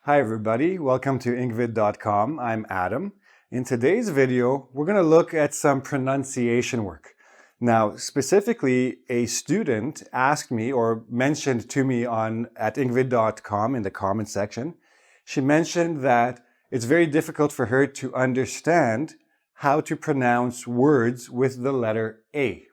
Hi everybody, welcome to engVid.com. I'm Adam. In today's video, we're going to look at some pronunciation work. Now, specifically, a student asked me or mentioned to me at engVid.com in the comment section. She mentioned that it's very difficult for her to understand how to pronounce words with the letter A.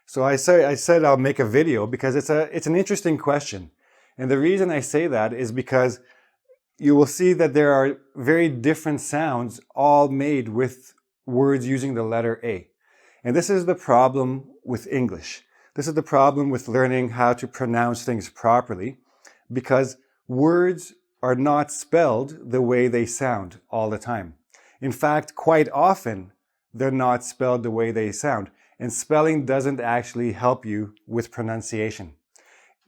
So I said I'll make a video because it's an interesting question. And the reason I say that is because you will see that there are very different sounds all made with words using the letter A. And this is the problem with English. This is the problem with learning how to pronounce things properly, because words are not spelled the way they sound all the time. In fact, quite often, they're not spelled the way they sound. And spelling doesn't actually help you with pronunciation.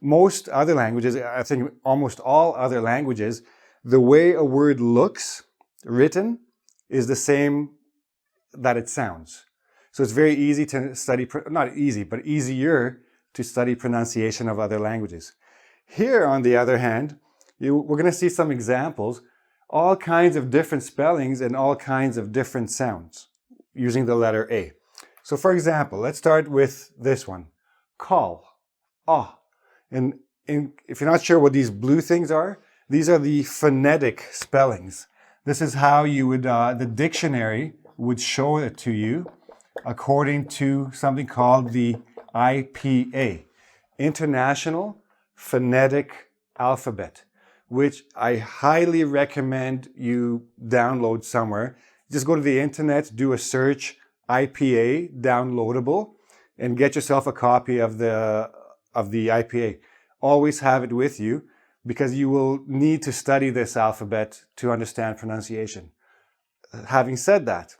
Most other languages, I think almost all other languages, the way a word looks written is the same that it sounds. So it's very easy to study, not easy, but easier to study pronunciation of other languages. Here, on the other hand, we're going to see some examples, all kinds of different spellings and all kinds of different sounds using the letter A. So for example, let's start with this one, call, ah. And if you're not sure what these blue things are, these are the phonetic spellings. This is how you would, the dictionary would show it to you according to something called the IPA, International Phonetic Alphabet, which I highly recommend you download somewhere. Just go to the internet, do a search, IPA downloadable, and get yourself a copy of the IPA. Always have it with you, because you will need to study this alphabet to understand pronunciation. Having said that,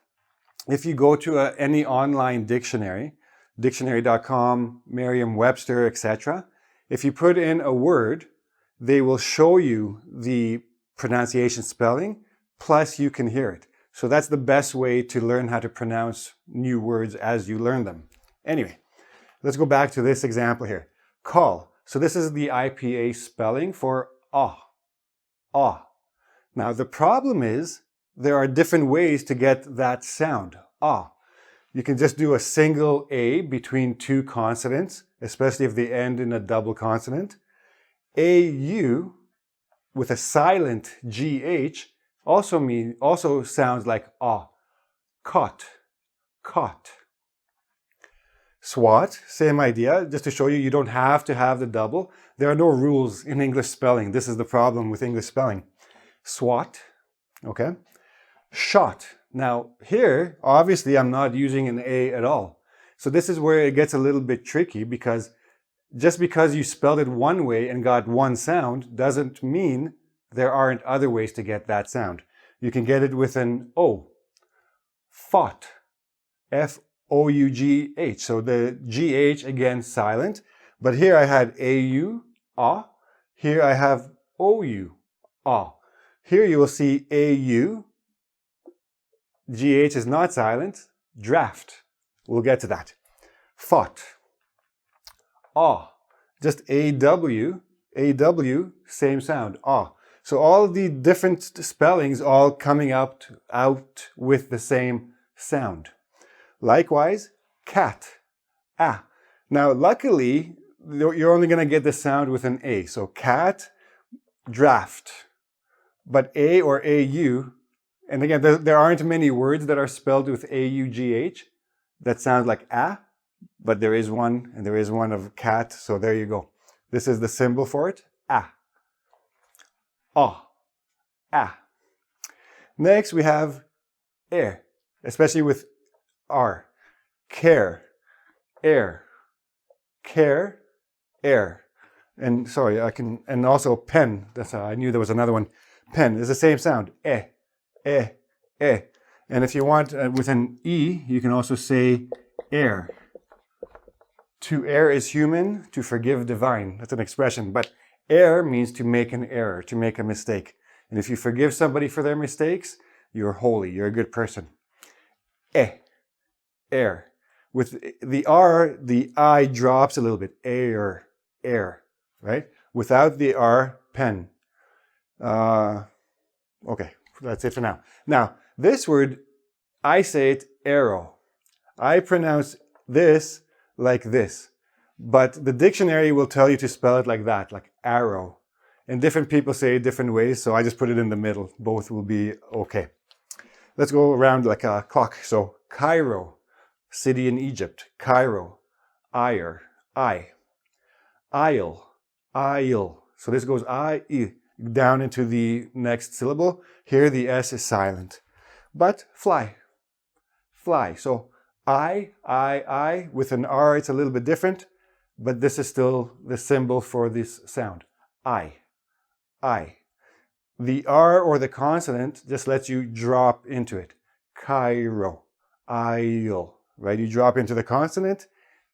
if you go to any online dictionary, dictionary.com, Merriam-Webster, etc., if you put in a word, they will show you the pronunciation spelling, plus you can hear it. So that's the best way to learn how to pronounce new words as you learn them. Anyway, let's go back to this example here. Call. So this is the IPA spelling for ah, ah. Now the problem is there are different ways to get that sound, ah. You can just do a single A between two consonants, especially if they end in a double consonant. AU with a silent GH also sounds like ah, caught, caught. SWAT, same idea, just to show you, you don't have to have the double. There are no rules in English spelling. This is the problem with English spelling. SWAT, okay? Shot. Now here, obviously I'm not using an A at all. So this is where it gets a little bit tricky, because just because you spelled it one way and got one sound doesn't mean there aren't other ways to get that sound. You can get it with an O. Fought. F-O-U-G-H. So the GH, again, silent. But here I had A-U, ah. Here I have O-U, ah. Here you will see A-U. GH is not silent. Draft. We'll get to that. Fought. Ah. Just A-W. A-W, same sound. Ah. So all of the different spellings all coming out with the same sound. Likewise, cat, ah. Now, luckily, you're only going to get the sound with an A. So cat, draft. But A or AU, and again, there aren't many words that are spelled with A-U-G-H that sound like ah, but there is one, and there is one of cat, so there you go. This is the symbol for it, ah. Ah, ah. Next, we have air, especially with R. Care, air, care, air. And sorry, and also pen. That's how I knew there was another one. Pen is the same sound. Eh, eh, eh. And if you want with an E, you can also say air. To err is human, to forgive divine. That's an expression. But err means to make an error, to make a mistake. And if you forgive somebody for their mistakes, you're holy, you're a good person. Eh, air. With the R, the I drops a little bit. Air, air, right? Without the R, pen. Okay, that's it for now. Now, this word, I say it arrow. I pronounce this like this, but the dictionary will tell you to spell it like that, like arrow. And different people say it different ways, so I just put it in the middle. Both will be okay. Let's go around like a clock. So Cairo, city in Egypt. Cairo, ire, I. Isle, isle. So this goes I, down into the next syllable. Here the S is silent. But fly, fly. So I, with an R, it's a little bit different, but this is still the symbol for this sound. I. The R or the consonant just lets you drop into it. Cairo, isle, right? You drop into the consonant.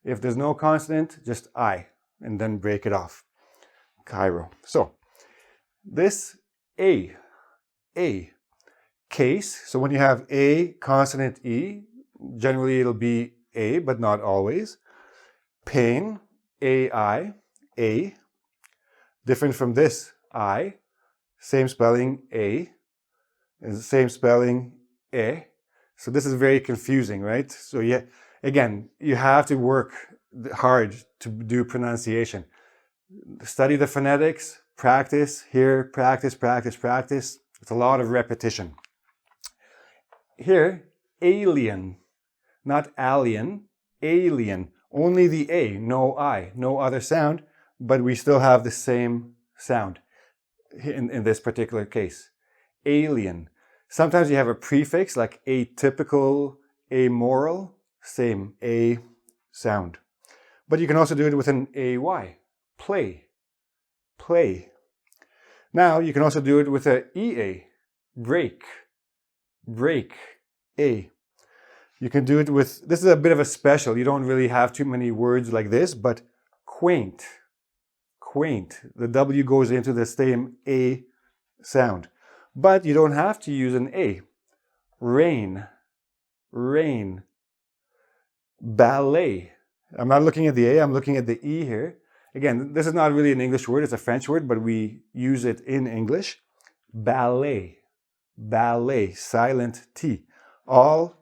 If there's no consonant, just I, and then break it off. Cairo. So this A, case. So when you have A, consonant E, generally it'll be A, but not always. Pain, A-I, A. Different from this, I. Same spelling, A. And same spelling, E. So this is very confusing, right? So yeah, again, you have to work hard to do pronunciation. Study the phonetics, practice, hear, practice, practice, practice. It's a lot of repetition. Here, alien, not alien, alien. Only the A, no I, no other sound, but we still have the same sound in this particular case. Alien. Sometimes you have a prefix like atypical, amoral, same A sound. But you can also do it with an AY, play, play. Now you can also do it with a EA, break, break, A. You can do it with, this is a bit of a special, you don't really have too many words like this, but quaint, quaint. The W goes into the same A sound. But you don't have to use an A. Rain, rain. Ballet. I'm not looking at the A, I'm looking at the E here. Again, this is not really an English word, it's a French word, but we use it in English. Ballet, ballet, silent T. All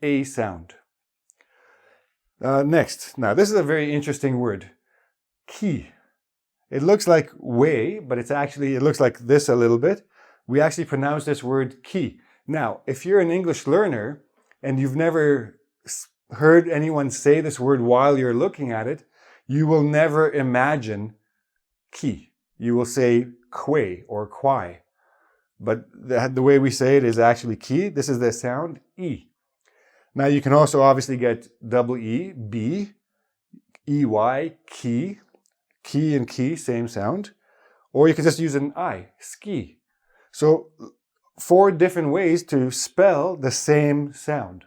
A sound. Next, now this is a very interesting word. Key. It looks like way, but it looks like this a little bit. We actually pronounce this word key. Now, if you're an English learner and you've never heard anyone say this word while you're looking at it, you will never imagine key. You will say quay or quai. But the way we say it is actually key. This is the sound E. Now you can also obviously get double E, B, EY, key. Key and key, same sound. Or you can just use an I, ski. So 4 different ways to spell the same sound.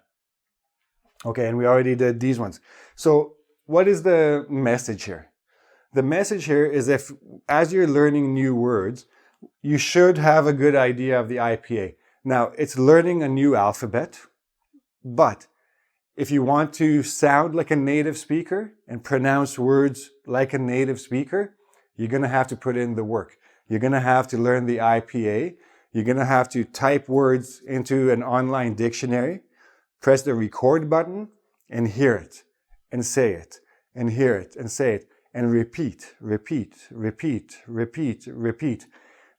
Okay, and we already did these ones. So what is the message here? The message here is as you're learning new words, you should have a good idea of the IPA. Now, it's learning a new alphabet, but if you want to sound like a native speaker and pronounce words like a native speaker, you're going to have to put in the work. You're going to have to learn the IPA. You're going to have to type words into an online dictionary, press the record button, and hear it, and say it, and hear it, and say it, and repeat, repeat, repeat, repeat, repeat.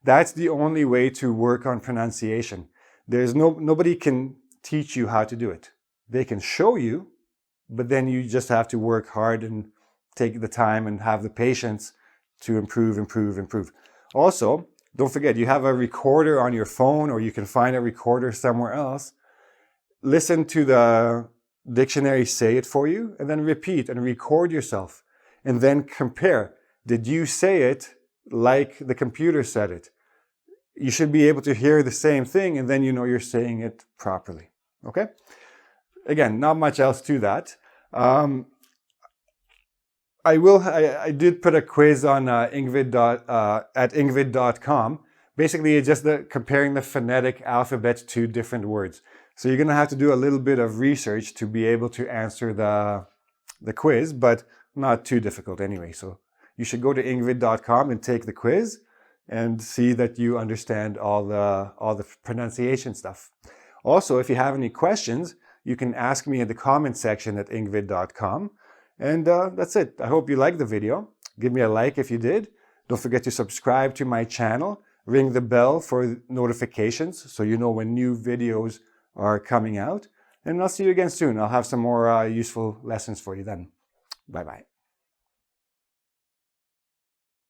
That's the only way to work on pronunciation. Nobody can teach you how to do it. They can show you, but then you just have to work hard and take the time and have the patience to improve, improve, improve. Also, don't forget, you have a recorder on your phone, or you can find a recorder somewhere else. Listen to the dictionary say it for you, and then repeat and record yourself. And then compare. Did you say it like the computer said it? You should be able to hear the same thing, and then you know you're saying it properly. Okay? Again, not much else to that. I did put a quiz on engVid at engVid.com. Basically, it's just comparing the phonetic alphabet to different words. So you're going to have to do a little bit of research to be able to answer the quiz, but not too difficult anyway. So you should go to engVid.com and take the quiz. and see that you understand all the pronunciation stuff. Also, if you have any questions, you can ask me in the comment section at engVid.com. And that's it. I hope you liked the video. Give me a like if you did. Don't forget to subscribe to my channel. Ring the bell for notifications so you know when new videos are coming out. And I'll see you again soon. I'll have some more useful lessons for you then. Bye-bye.